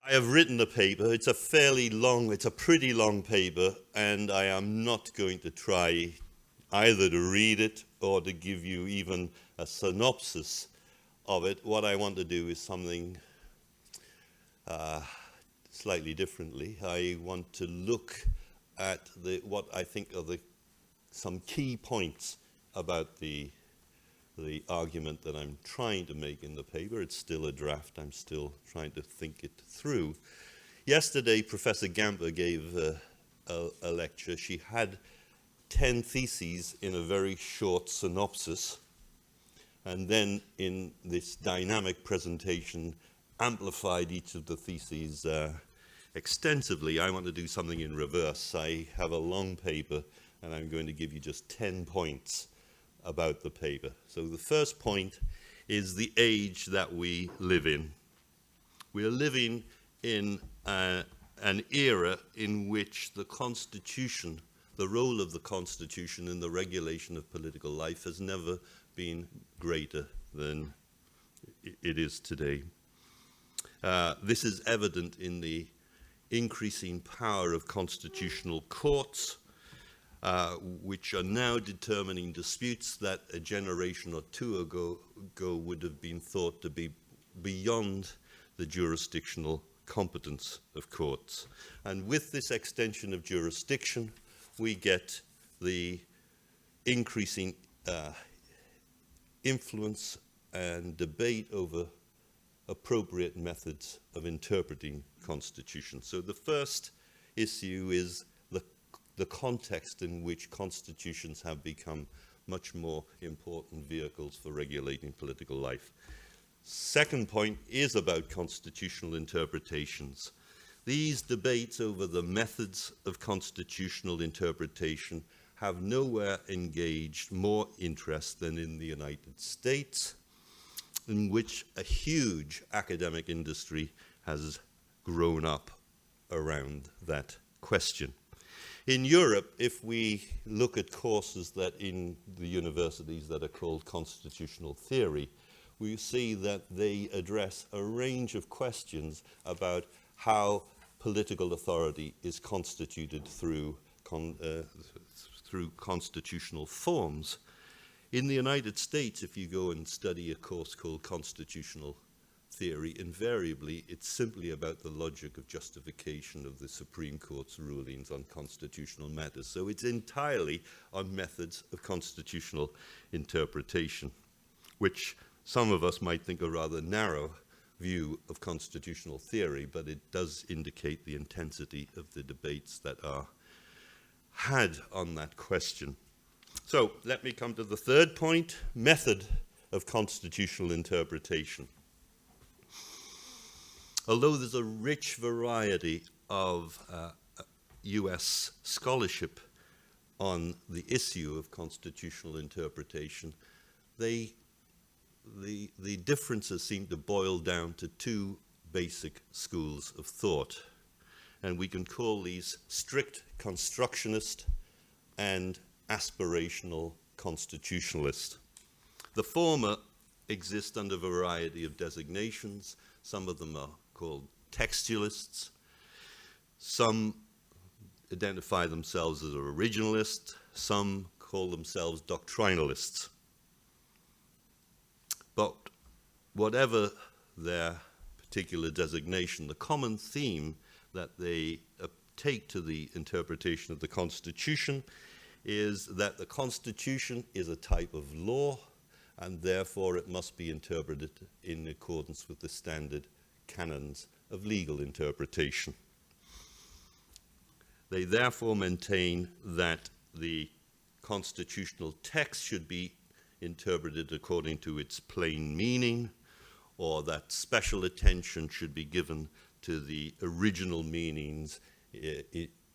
I have written a paper. It's a pretty long paper, and I am not going to try either to read it or to give you even a synopsis of it. What I want to do is something slightly differently. I want to look at what I think are some key points about the argument that I'm trying to make in the paper. It's still a draft. I'm still trying to think it through. Yesterday, Professor Gamper gave a lecture. She had 10 theses in a very short synopsis, and then in this dynamic presentation amplified each of the theses extensively. I want to do something in reverse. I have a long paper, and I'm going to give you just 10 points about the paper. So the first point is the age that we live in. We are living in an era in which the Constitution, the role of the Constitution in the regulation of political life, has never been greater than it is today. This is evident in the increasing power of constitutional courts, which are now determining disputes that a generation or two ago would have been thought to be beyond the jurisdictional competence of courts. And with this extension of jurisdiction, we get the increasing influence and debate over appropriate methods of interpreting constitutions. So the first issue is the context in which constitutions have become much more important vehicles for regulating political life. Second point is about constitutional interpretations. These debates over the methods of constitutional interpretation have nowhere engaged more interest than in the United States, in which a huge academic industry has grown up around that question. In Europe, if we look at courses that in the universities that are called constitutional theory, we see that they address a range of questions about how political authority is constituted through constitutional forms. In the United States, if you go and study a course called constitutional theory, invariably it's simply about the logic of justification of the Supreme Court's rulings on constitutional matters. So it's entirely on methods of constitutional interpretation, which some of us might think a rather narrow view of constitutional theory, but it does indicate the intensity of the debates that are had on that question. So let me come to the third point, method of constitutional interpretation. Although there's a rich variety of US scholarship on the issue of constitutional interpretation, the differences seem to boil down to two basic schools of thought. And we can call these strict constructionist and aspirational constitutionalist. The former exist under a variety of designations. Some of them are called textualists. Some identify themselves as originalists. Some call themselves doctrinalists. But whatever their particular designation, the common theme that they take to the interpretation of the Constitution is that the Constitution is a type of law, and therefore it must be interpreted in accordance with the standard canons of legal interpretation. They therefore maintain that the constitutional text should be interpreted according to its plain meaning, or that special attention should be given to the original meanings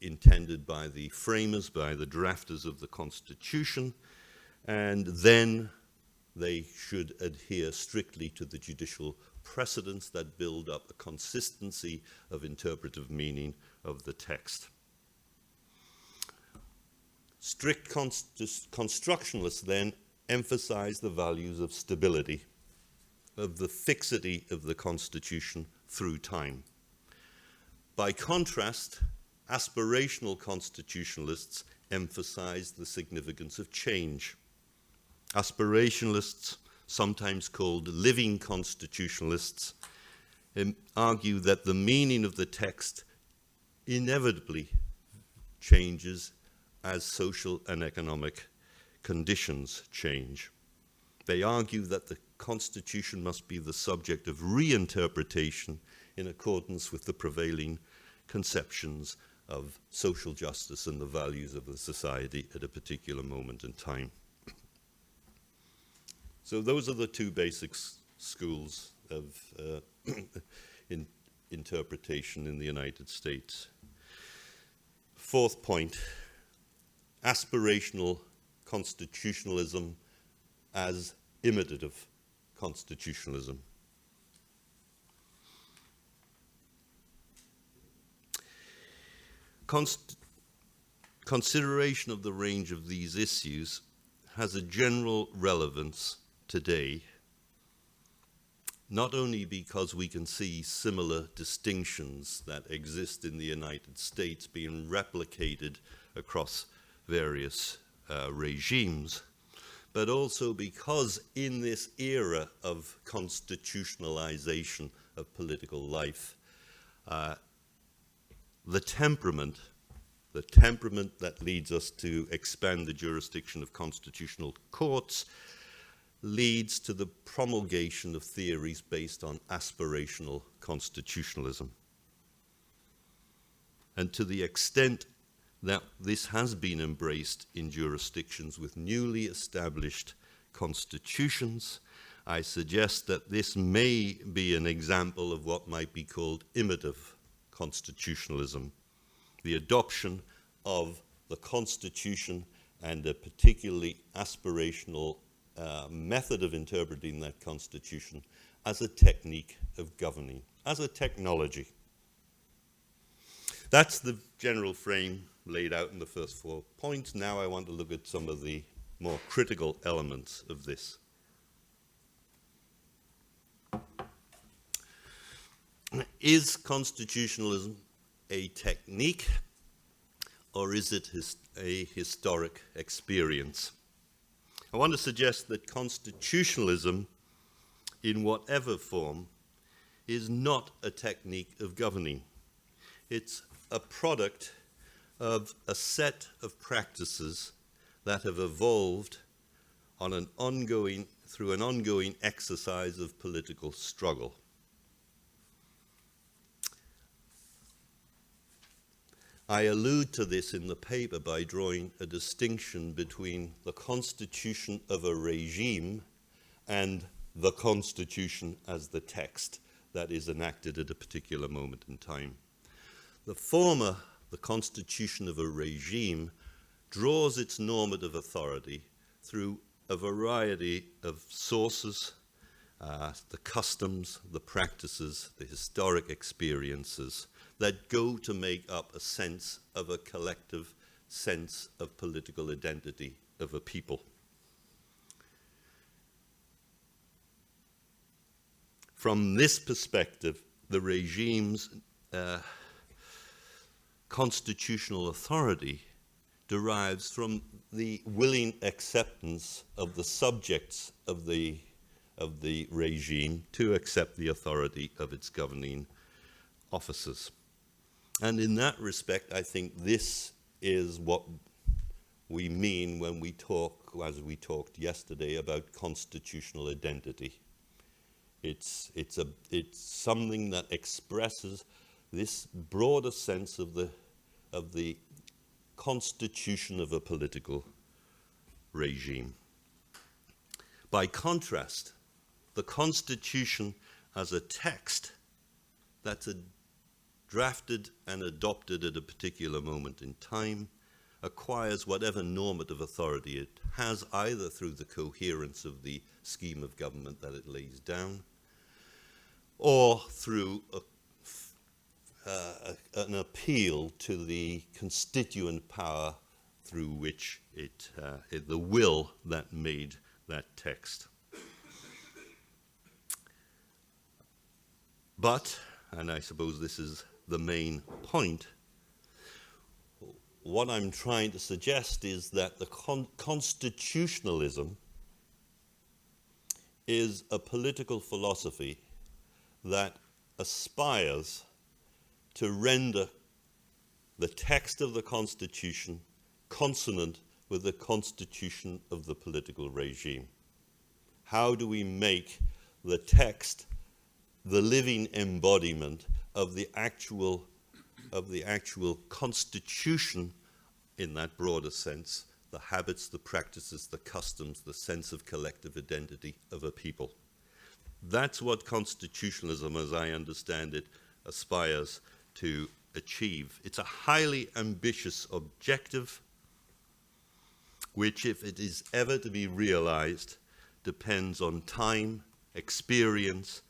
intended by the framers, by the drafters of the Constitution, and then they should adhere strictly to the judicial precedents that build up a consistency of interpretive meaning of the text. Strict constructionalists then emphasize the values of stability, of the fixity of the Constitution through time. By contrast, aspirational constitutionalists emphasize the significance of change. Aspirationalists, sometimes called living constitutionalists, argue that the meaning of the text inevitably changes as social and economic conditions change. They argue that the Constitution must be the subject of reinterpretation in accordance with the prevailing conceptions of social justice and the values of the society at a particular moment in time. So those are the two basic schools of interpretation in the United States. Fourth point, aspirational constitutionalism as imitative constitutionalism. Consideration of the range of these issues has a general relevance today, not only because we can see similar distinctions that exist in the United States being replicated across various regimes, but also because in this era of constitutionalization of political life, the temperament that leads us to expand the jurisdiction of constitutional courts leads to the promulgation of theories based on aspirational constitutionalism. And to the extent that this has been embraced in jurisdictions with newly established constitutions, I suggest that this may be an example of what might be called imitative constitutionalism, the adoption of the Constitution and a particularly aspirational method of interpreting that Constitution as a technique of governing, as a technology. That's the general frame laid out in the first 4 points. Now I want to look at some of the more critical elements of this. Is constitutionalism a technique, or is it a historic experience? I want to suggest that constitutionalism, in whatever form, is not a technique of governing. It's a product of a set of practices that have evolved through an ongoing exercise of political struggle. I allude to this in the paper by drawing a distinction between the constitution of a regime and the Constitution as the text that is enacted at a particular moment in time. The former, the constitution of a regime, draws its normative authority through a variety of sources, the customs, the practices, the historic experiences that go to make up a sense of a collective sense of political identity of a people. From this perspective, the regime's constitutional authority derives from the willing acceptance of the subjects of the regime to accept the authority of its governing officers. And in that respect, I think this is what we mean when we talk, as we talked yesterday, about constitutional identity. It's something that expresses this broader sense of the constitution of a political regime. By contrast, the Constitution as a text that's drafted and adopted at a particular moment in time acquires whatever normative authority it has, either through the coherence of the scheme of government that it lays down, or through an appeal to the constituent power through which the will that made that text. But, and I suppose this is the main point. What I'm trying to suggest is that the constitutionalism is a political philosophy that aspires to render the text of the Constitution consonant with the constitution of the political regime. How do we make the text the living embodiment of the actual constitution in that broader sense, the habits, the practices, the customs, the sense of collective identity of a people? That's what constitutionalism, as I understand it, aspires to achieve. It's a highly ambitious objective, which, if it is ever to be realized, depends on time, experience,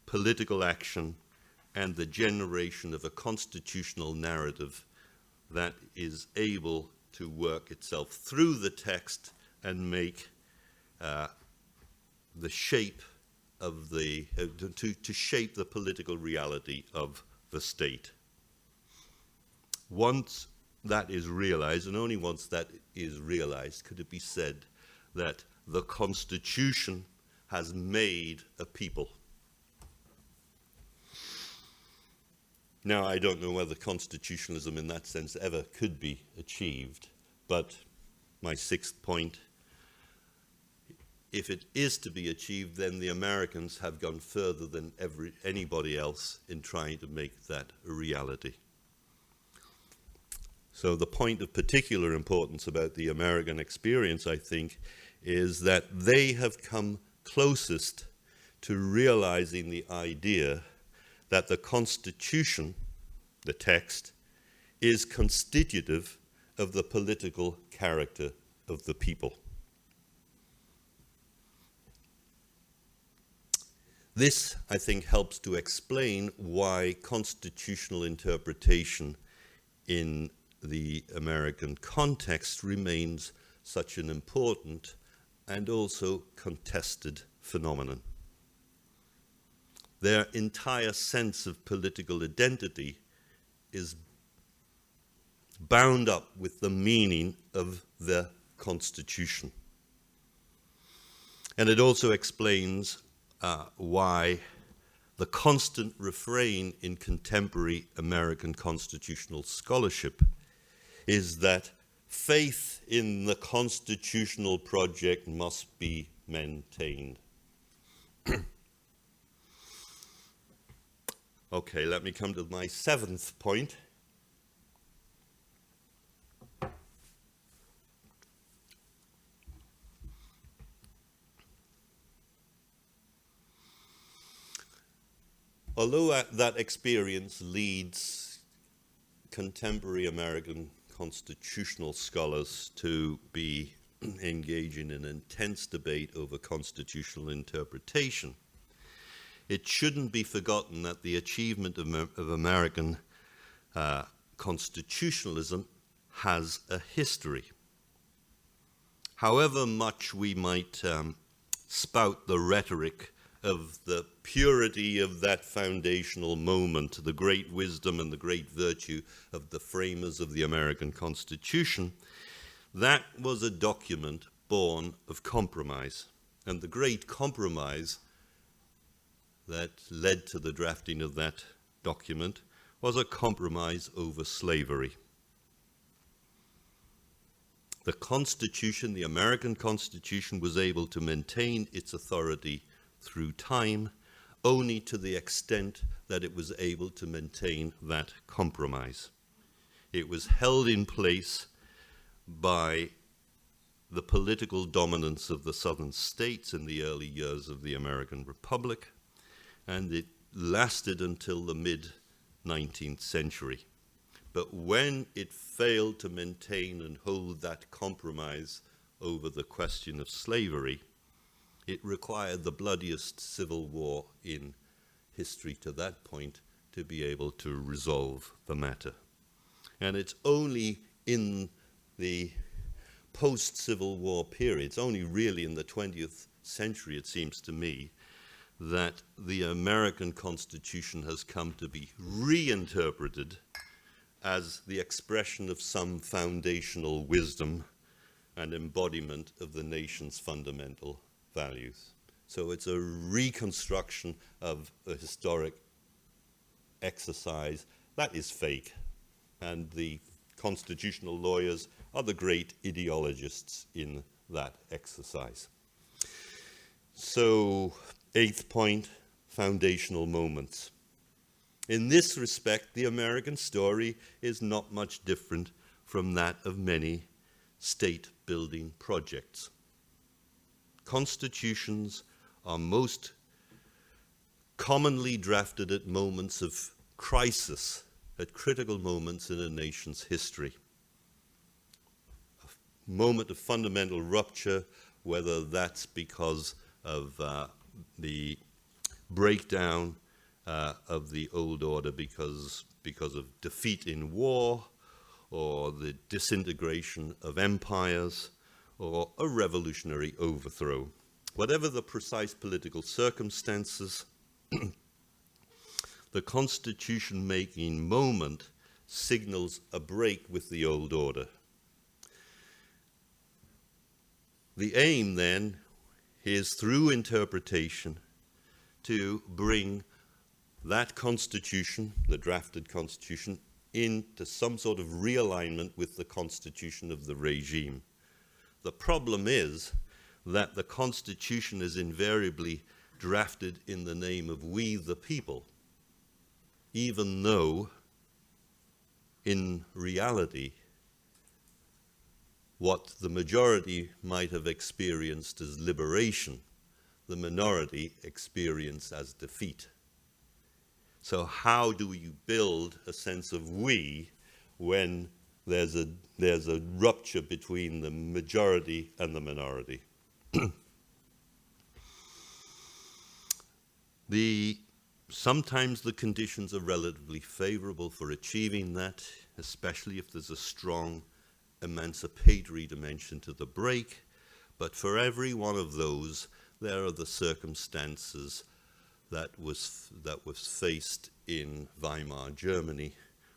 political action, and the generation of a constitutional narrative that is able to work itself through the text and make the shape of to shape the political reality of the state. Once that is realized, and only once that is realized, could it be said that the Constitution has made a people. Now, I don't know whether constitutionalism in that sense ever could be achieved, but my sixth point, if it is to be achieved, then the Americans have gone further than anybody else in trying to make that a reality. So the point of particular importance about the American experience, I think, is that they have come closest to realizing the idea that the Constitution, the text, is constitutive of the political character of the people. This, I think, helps to explain why constitutional interpretation in the American context remains such an important and also contested phenomenon. Their entire sense of political identity is bound up with the meaning of the Constitution. And it also explains why the constant refrain in contemporary American constitutional scholarship is that faith in the constitutional project must be maintained. Okay, let me come to my seventh point. Although that experience leads contemporary American constitutional scholars to be engaging in intense debate over constitutional interpretation, it shouldn't be forgotten that the achievement of American constitutionalism has a history. However much we might spout the rhetoric of the purity of that foundational moment, the great wisdom and the great virtue of the framers of the American Constitution, that was a document born of compromise. And the great compromise that led to the drafting of that document was a compromise over slavery. The Constitution, the American Constitution, was able to maintain its authority through time only to the extent that it was able to maintain that compromise. It was held in place by the political dominance of the southern states in the early years of the American Republic, and it lasted until the mid-19th century. But when it failed to maintain and hold that compromise over the question of slavery, it required the bloodiest civil war in history to that point to be able to resolve the matter. And it's only in the post-Civil War period, it's only really in the 20th century, it seems to me, that the American Constitution has come to be reinterpreted as the expression of some foundational wisdom and embodiment of the nation's fundamental values. So it's a reconstruction of a historic exercise that is fake, and the constitutional lawyers are the great ideologists in that exercise. So, 8th point, foundational moments. In this respect, the American story is not much different from that of many state-building projects. Constitutions are most commonly drafted at moments of crisis, at critical moments in a nation's history. A moment of fundamental rupture, whether that's because of the breakdown of the old order because of defeat in war, or the disintegration of empires, or a revolutionary overthrow. Whatever the precise political circumstances, the constitution-making moment signals a break with the old order. The aim, then, is through interpretation to bring that constitution, the drafted constitution, into some sort of realignment with the constitution of the regime. The problem is that the constitution is invariably drafted in the name of we the people, even though in reality what the majority might have experienced as liberation, the minority experienced as defeat. So how do you build a sense of we when there's a rupture between the majority and the minority? Sometimes the conditions are relatively favorable for achieving that, especially if there's a strong emancipatory dimension to the break. But for every one of those, there are the circumstances that was faced in Weimar Germany,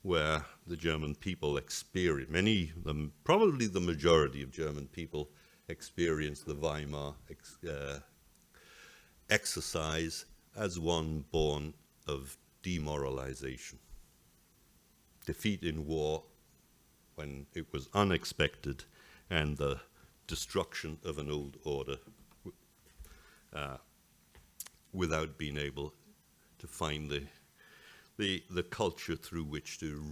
where the German people experienced, many of them, probably the majority of German people, experienced the Weimar exercise as one born of demoralization. Defeat in war when it was unexpected, and the destruction of an old order without being able to find the culture through which to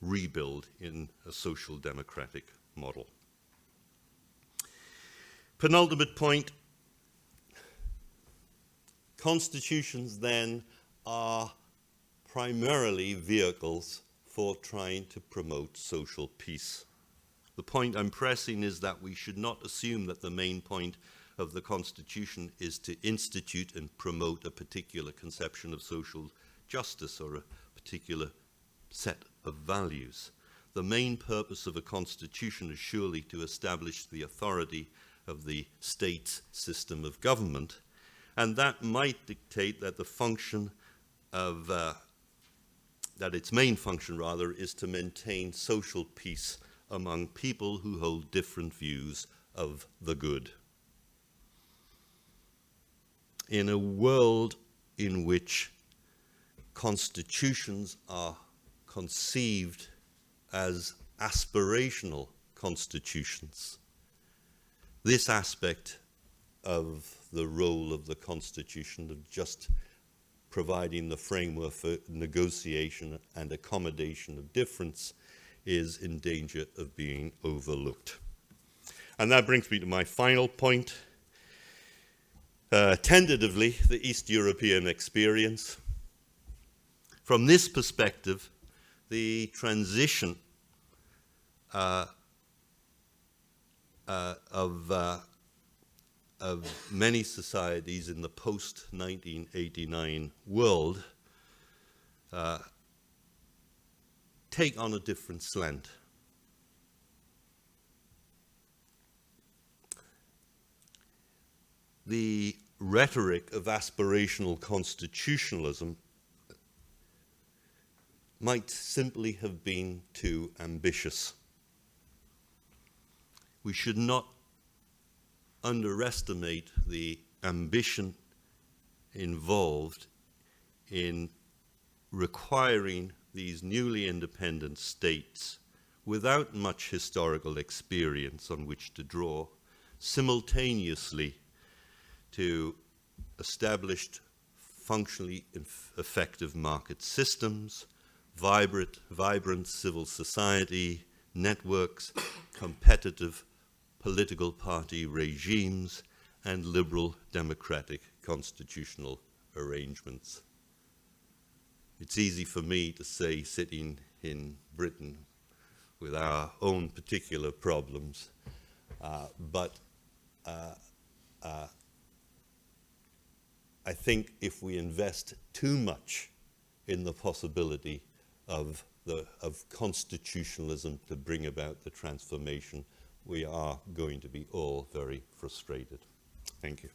rebuild in a social democratic model. Penultimate point, constitutions then are primarily vehicles for trying to promote social peace. The point I'm pressing is that we should not assume that the main point of the Constitution is to institute and promote a particular conception of social justice or a particular set of values. The main purpose of a constitution is surely to establish the authority of the state's system of government, and that might dictate that the function of that its main function, rather, is to maintain social peace among people who hold different views of the good. In a world in which constitutions are conceived as aspirational constitutions, this aspect of the role of the Constitution, of just providing the framework for negotiation and accommodation of difference, is in danger of being overlooked. And that brings me to my final point. Tentatively, the East European experience. From this perspective, the transition of many societies in the post-1989 world take on a different slant. The rhetoric of aspirational constitutionalism might simply have been too ambitious. We should not underestimate the ambition involved in requiring these newly independent states, without much historical experience on which to draw, simultaneously to established, functionally effective market systems, vibrant civil society networks, competitive political party regimes, and liberal democratic constitutional arrangements. It's easy for me to say, sitting in Britain with our own particular problems, but I think if we invest too much in the possibility of constitutionalism to bring about the transformation, we are going to be all very frustrated. Thank you.